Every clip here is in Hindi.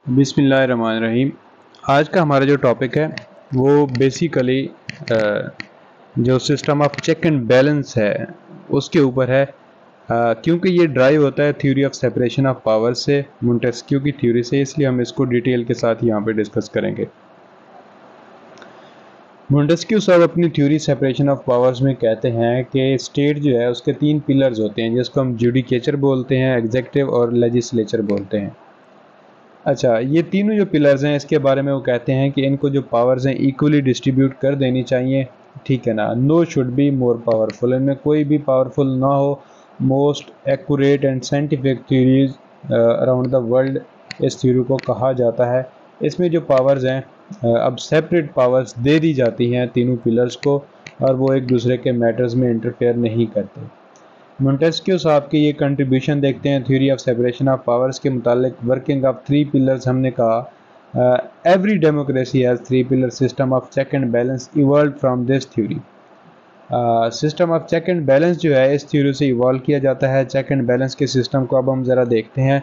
बिस्मिल्लाहिर्रहमानिर्रहीम। आज का हमारा जो टॉपिक है वो बेसिकली जो system of check and balance है उसके ऊपर है। क्योंकि ये ड्राइव होता है theory of separation of power से, मोंटेस्क्यू की थ्योरी से, इसलिए हम इसको डिटेल के साथ यहाँ पे डिस्कस करेंगे। मोंटेस्क्यू साहब अपनी थ्योरी सेपरेशन ऑफ पावर्स में कहते हैं कि स्टेट जो है उसके 3 पिलर्स होते हैं, जिसको हम जुडिकेचर बोलते हैं, एग्जेक्टिव और लेजिस्लेचर बोलते हैं। अच्छा, ये तीनों जो पिलर्स हैं इसके बारे में वो कहते हैं कि इनको जो पावर्स हैं इक्वली डिस्ट्रीब्यूट कर देनी चाहिए, ठीक है ना। No should be more powerful, इनमें कोई भी पावरफुल ना हो। Most accurate and scientific theories around the world इस थ्योरी को कहा जाता है। इसमें जो पावर्स हैं अब सेपरेट पावर्स दे दी जाती हैं तीनों पिलर्स को, और वो एक दूसरे के मैटर्स में इंटरफेयर नहीं करते। मोंटेस्क्यू साहब की ये कंट्रीब्यूशन देखते हैं theory of separation of powers के मुतालिक। वर्किंग ऑफ 3 पिलर्स हमने कहा, every democracy has 3 pillar system of check and balance evolve from this theory. System of check and balance जो है इस थ्योरी से इवॉल्व किया जाता है। चेक एंड बैलेंस के सिस्टम को अब हम ज़रा देखते हैं।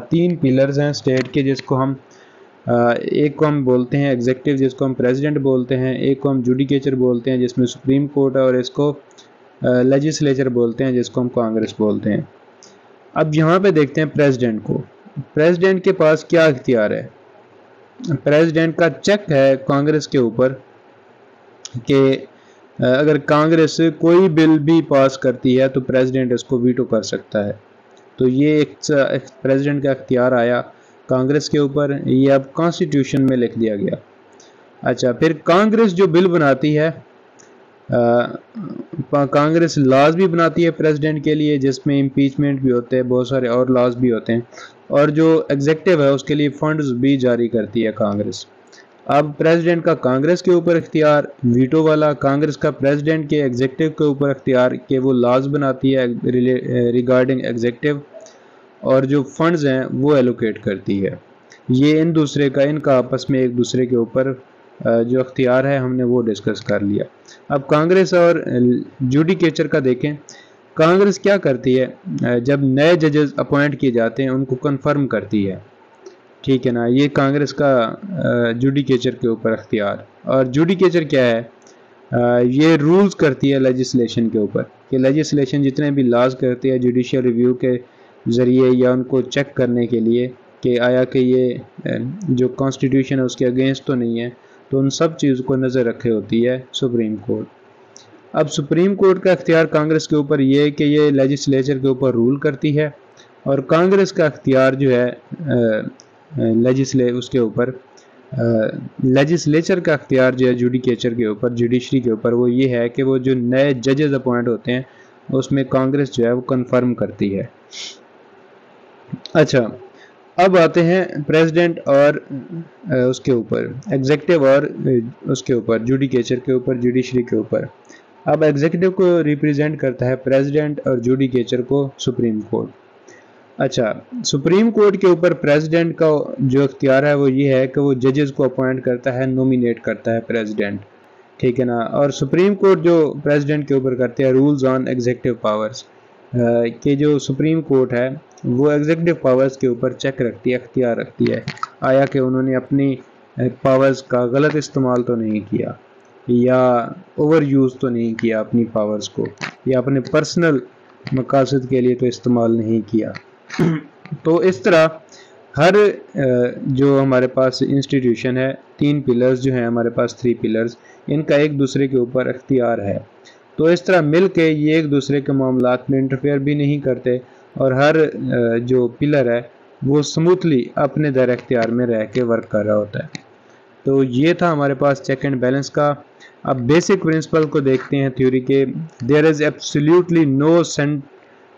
3 पिलर्स हैं स्टेट के, जिसको हम एक को हम बोलते हैं एग्जेक्टिव, जिसको हम प्रेसिडेंट बोलते हैं, एक को हम जुडिकेचर बोलते हैं जिसमें सुप्रीम कोर्ट है, और इसको लेजिस्लेचर बोलते हैं जिसको हम कांग्रेस बोलते हैं। अब यहाँ पे देखते हैं प्रेसिडेंट को। प्रेसिडेंट के पास क्या इख्तियार है? प्रेसिडेंट का चेक है कांग्रेस के ऊपर कि अगर कांग्रेस कोई बिल भी पास करती है तो प्रेसिडेंट इसको वीटो कर सकता है। तो ये एक प्रेसिडेंट का इख्तियार आया कांग्रेस के ऊपर, ये अब कॉन्स्टिट्यूशन में लिख दिया गया। अच्छा, फिर कांग्रेस जो बिल बनाती है, कांग्रेस लॉज भी बनाती है प्रेसिडेंट के लिए, जिसमें इम्पीचमेंट भी होते हैं, बहुत सारे और लॉज भी होते हैं, और जो एग्जेक्टिव है उसके लिए फंड्स भी जारी करती है कांग्रेस। अब प्रेसिडेंट का कांग्रेस के ऊपर इख्तियार वीटो वाला, कांग्रेस का प्रेसिडेंट के एग्जेक्टिव के ऊपर इख्तियार कि वो लॉज बनाती है रिगार्डिंग एग्जेक्टिव, और जो फंड्स हैं वो एलोकेट करती है। ये इनका आपस में एक दूसरे के ऊपर जो अख्तियार है हमने वो डिस्कस कर लिया। अब कांग्रेस और जुडिकेचर का देखें। कांग्रेस क्या करती है, जब नए जजेस अपॉइंट किए जाते हैं उनको कंफर्म करती है, ठीक है ना। ये कांग्रेस का जुडिकेचर के ऊपर अख्तियार। और जुडिकेचर क्या है, ये रूल्स करती है लेजिस्लेशन के ऊपर, कि लेजिस्लेशन जितने भी लॉज करती है जुडिशियल रिव्यू के ज़रिए या उनको चेक करने के लिए कि आया कि ये जो कॉन्स्टिट्यूशन है उसके अगेंस्ट तो नहीं है, तो उन सब चीज़ को नज़र रखे होती है सुप्रीम कोर्ट। अब सुप्रीम कोर्ट का इख्तियार कांग्रेस के ऊपर ये है कि ये लेजिस्लेचर के ऊपर रूल करती है, और कांग्रेस का इख्तियार जो है उसके ऊपर लेजिस्लेचर का इख्तियार जो है जुडिकेचर के ऊपर, जुडिशरी के ऊपर, वो ये है कि वो जो नए जजेस अपॉइंट होते हैं उसमें कांग्रेस जो है वो कंफर्म करती है। अच्छा, अब आते हैं प्रेसिडेंट और उसके ऊपर एग्जेक्टिव, और उसके ऊपर जुडिकेचर के ऊपर, जुडिशरी के ऊपर। अब एग्जेक्टिव को रिप्रेजेंट करता है प्रेसिडेंट और जुडिकेचर को सुप्रीम कोर्ट। अच्छा, सुप्रीम कोर्ट के ऊपर प्रेसिडेंट का जो इख्तियार है वो ये है कि वो जजेस को अपॉइंट करता है, नॉमिनेट करता है प्रेसिडेंट, ठीक है ना। और सुप्रीम कोर्ट जो प्रेसिडेंट के ऊपर करते हैं रूल्स ऑन एग्जेक्टिव पावर्स, कि जो सुप्रीम कोर्ट है वो एग्जेक्टिव पावर्स के ऊपर चेक रखती है, अख्तियार रखती है, आया कि उन्होंने अपनी पावर्स का गलत इस्तेमाल तो नहीं किया, या ओवर यूज़ तो नहीं किया अपनी पावर्स को, या अपने पर्सनल मकासद के लिए तो इस्तेमाल नहीं किया। तो इस तरह हर जो हमारे पास इंस्टीट्यूशन है, 3 पिलर्स जो हैं हमारे पास, 3 पिलर्स, इनका एक दूसरे के ऊपर इख्तियार है। तो इस तरह मिल के ये एक दूसरे के मामलात में इंटरफेयर भी नहीं करते, और हर जो पिलर है वो स्मूथली अपने दर इख्तियार में रह के वर्क कर रहा होता है। तो ये था हमारे पास चेक एंड बैलेंस का। अब बेसिक प्रिंसिपल को देखते हैं थ्योरी के। There is absolutely no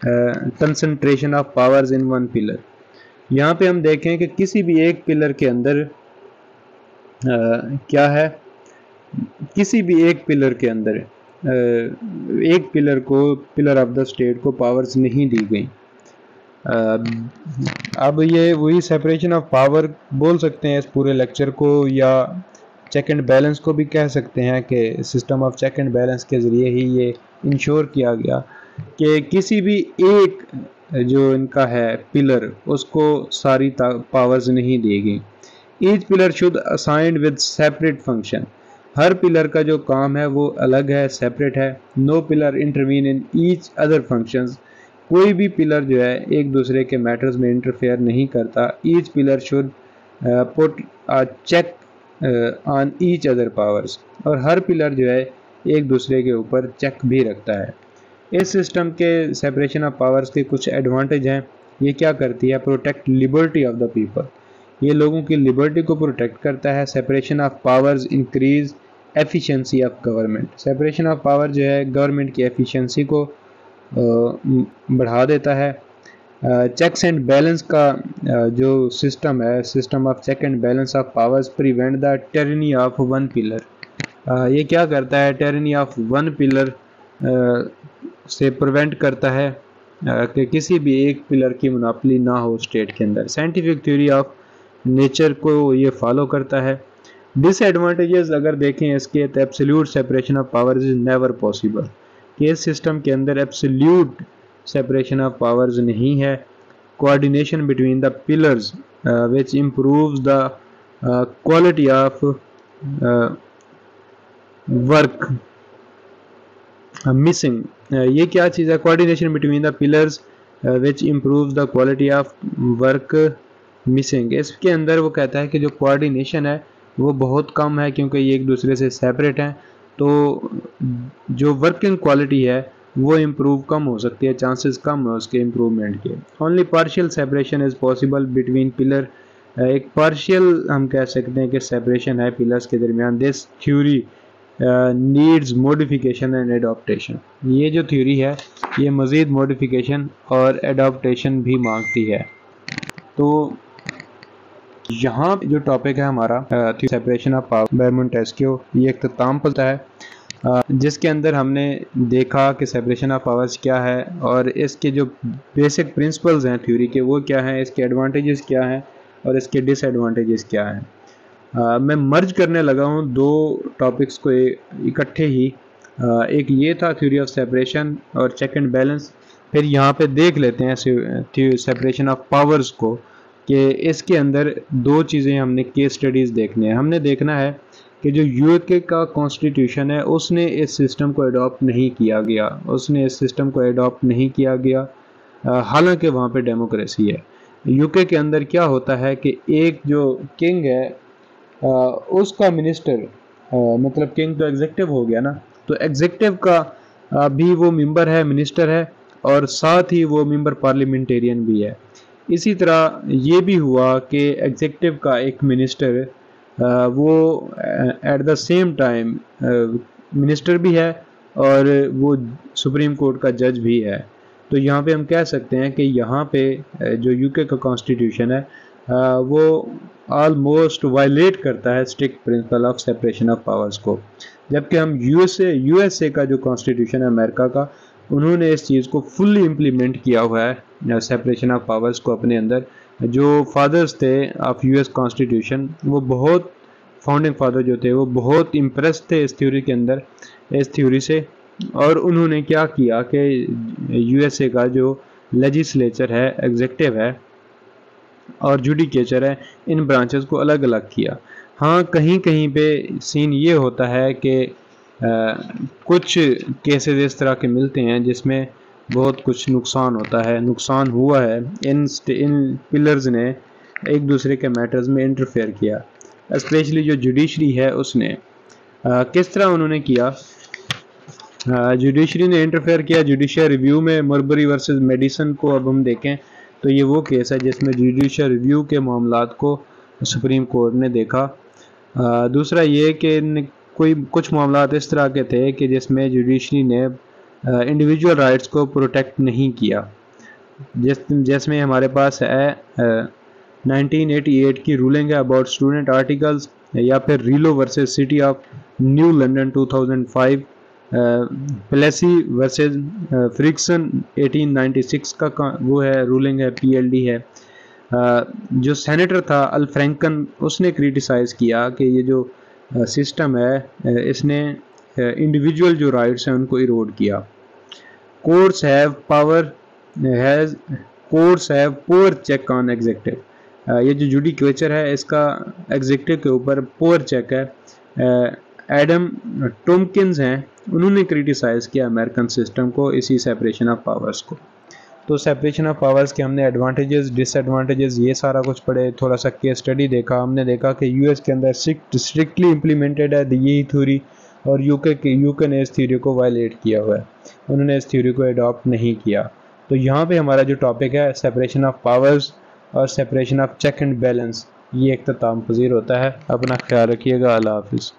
concentration of powers in one pillar. यहाँ पे हम देखें कि किसी भी एक पिलर के अंदर क्या है, किसी भी एक पिलर के अंदर एक पिलर को, पिलर ऑफ द स्टेट को पावर्स नहीं दी गई। अब ये वही सेपरेशन ऑफ पावर बोल सकते हैं इस पूरे लेक्चर को, या चेक एंड बैलेंस को भी कह सकते हैं कि system of check and balance के ज़रिए ही ये इंश्योर किया गया कि किसी भी एक जो इनका है पिलर, उसको सारी पावर्स नहीं देगी। Each pillar should assigned with separate function. हर पिलर का जो काम है वो अलग है, सेपरेट है। No pillar intervene in each other functions. कोई भी पिलर जो है एक दूसरे के मैटर्स में इंटरफेयर नहीं करता। Each pillar should put check on each other powers. और हर पिलर जो है एक दूसरे के ऊपर चेक भी रखता है। इस सिस्टम के सेपरेशन ऑफ पावर्स के कुछ एडवांटेज हैं। ये क्या करती है? Protect liberty of the people. ये लोगों की लिबर्टी को प्रोटेक्ट करता है। Separation of powers increase efficiency of government. Separation of power जो है गवर्नमेंट की एफिशिएंसी को बढ़ा देता है। चेक्स एंड बैलेंस का जो सिस्टम है, system of check and balance of powers prevent the tyranny of one pillar. ये क्या करता है? टायरनी ऑफ वन पिलर से प्रिवेंट करता है कि किसी भी एक पिलर की मोनोपोली ना हो स्टेट के अंदर। साइंटिफिक थ्योरी ऑफ नेचर को ये फॉलो करता है। डिसएडवांटेजेस अगर देखें इसके, तो absolute separation of powers is never possible. कि इस सिस्टम के अंदर एब्सोल्यूट सेपरेशन ऑफ पावर्स नहीं है। Coordination between the pillars which improves the quality of work missing. ये क्या चीज़ है? Coordination between the pillars which improves the quality of work missing. इसके अंदर वो कहता है कि जो कोऑर्डिनेशन है वो बहुत कम है क्योंकि ये एक दूसरे से सेपरेट हैं, तो जो वर्किंग क्वालिटी है वो इम्प्रूव कम हो सकती है, चांसेस कम है उसके इम्प्रूवमेंट के। Only partial separation is possible between pillar. एक पार्शियल हम कह सकते हैं कि सेपरेशन है पिलर्स के दरमियान। This theory needs modification and adaptation. ये जो थ्योरी है ये मज़ीद मॉडिफिकेशन और एडॉप्टेशन भी मांगती है। तो यहाँ जो टॉपिक है हमारा separation of power bye Montesquieu, ये इख्तिताम पता है जिसके अंदर हमने देखा कि सेपरेशन ऑफ पावर्स क्या है और इसके जो बेसिक प्रिंसिपल्स हैं थ्योरी के वो क्या हैं, इसके एडवांटेजेस क्या हैं और इसके डिसएडवांटेजेस क्या हैं। मैं मर्ज करने लगा हूँ दो टॉपिक्स को इकट्ठे ही। एक ये था थ्योरी ऑफ सेपरेशन और चेक एंड बैलेंस। फिर यहाँ पे देख लेते हैं सेपरेशन ऑफ पावर्स को कि इसके अंदर दो चीज़ें हमने केस स्टडीज़ देखने हैं। हमने देखना है कि जो यूके का कॉन्स्टिट्यूशन है उसने इस सिस्टम को अडॉप्ट नहीं किया गया, उसने इस सिस्टम को अडॉप्ट नहीं किया गया, हालांकि वहाँ पे डेमोक्रेसी है। यूके के अंदर क्या होता है कि एक जो किंग है उसका मिनिस्टर, मतलब किंग तो एग्जेक्टिव हो गया ना, तो एग्जेक्टिव का भी वो मेंबर है, मिनिस्टर है, और साथ ही वो मेंबर पार्लियामेंटेरियन भी है। इसी तरह ये भी हुआ कि एग्जेक्टिव का एक मिनिस्टर वो at the same time minister भी है और वो सुप्रीम कोर्ट का जज भी है। तो यहाँ पे हम कह सकते हैं कि यहाँ पे जो यूके का कॉन्स्टिट्यूशन है वो ऑलमोस्ट वायलेट करता है strict principle of separation of powers को। जबकि हम यूएसए का जो कॉन्स्टिट्यूशन है अमेरिका का, उन्होंने इस चीज़ को फुल्ली इम्प्लीमेंट किया हुआ है सेपरेशन ऑफ पावर्स को अपने अंदर। जो फादर्स थे ऑफ यूएस कॉन्स्टिट्यूशन, वो बहुत फाउंडिंग फादर जो थे वो बहुत इम्प्रेस थे इस थ्योरी के अंदर, इस थ्योरी से। और उन्होंने क्या किया कि यूएसए का जो लेजिस्लेचर है, एग्जेक्टिव है और जुडिकेचर है, इन ब्रांचेस को अलग अलग किया। हाँ, कहीं कहीं पे सीन ये होता है कि कुछ केसेस इस तरह के मिलते हैं जिसमें बहुत कुछ नुकसान होता है, नुकसान हुआ है। इन पिलर्स ने एक दूसरे के मैटर्स में इंटरफेयर किया, स्पेशली जो जुडिशरी है उसने किस तरह उन्होंने किया। जुडिशरी ने इंटरफेयर किया जुडिशियल रिव्यू में। मरबरी वर्सेस मेडिसन को अब हम देखें तो ये वो केस है जिसमें जुडिशियल रिव्यू के मामलात को सुप्रीम कोर्ट ने देखा। दूसरा ये कि कोई कुछ मामलात इस तरह के थे कि जिसमें जुडिशरी ने इंडिविजुअल राइट्स को प्रोटेक्ट नहीं किया, जिसमें हमारे पास है 1988 की रूलिंग है अबाउट स्टूडेंट आर्टिकल्स, या फिर Relo versus City of New London 2005, Plessy versus Ferguson 1896 का वो है रूलिंग है, पीएलडी है। जो सेनेटर था अल फ्रैंकन, उसने क्रिटिसाइज़ किया कि ये जो सिस्टम है इसने इंडिविजुअल जो राइट्स हैं उनको इरोड किया। Courts have power has courts have poor check on executive. ये जो जुडिकेचर है इसका एग्जीक्यूटिव के ऊपर पुअर चेक है। एडम टॉम्किंस हैं, उन्होंने क्रिटिसाइज़ किया अमेरिकन सिस्टम को, इसी सेपरेशन ऑफ पावर्स को। तो सेपरेशन ऑफ पावर्स के हमने एडवांटेजेस डिसएडवांटेजेस ये सारा कुछ पढ़े, थोड़ा सा केस स्टडी देखा। हमने देखा कि यूएस के अंदर स्ट्रिक्टली इम्प्लीमेंटेड है यही थ्योरी, और यूके ने इस थ्योरी को वायलेट किया हुआ है, उन्होंने इस थ्योरी को अडॉप्ट नहीं किया। तो यहाँ पे हमारा जो टॉपिक है सेपरेशन ऑफ पावर्स और separation of check and balance, ये इख्तिताम पजीर होता है। अपना ख्याल रखिएगा। अल्लाह हाफिज़।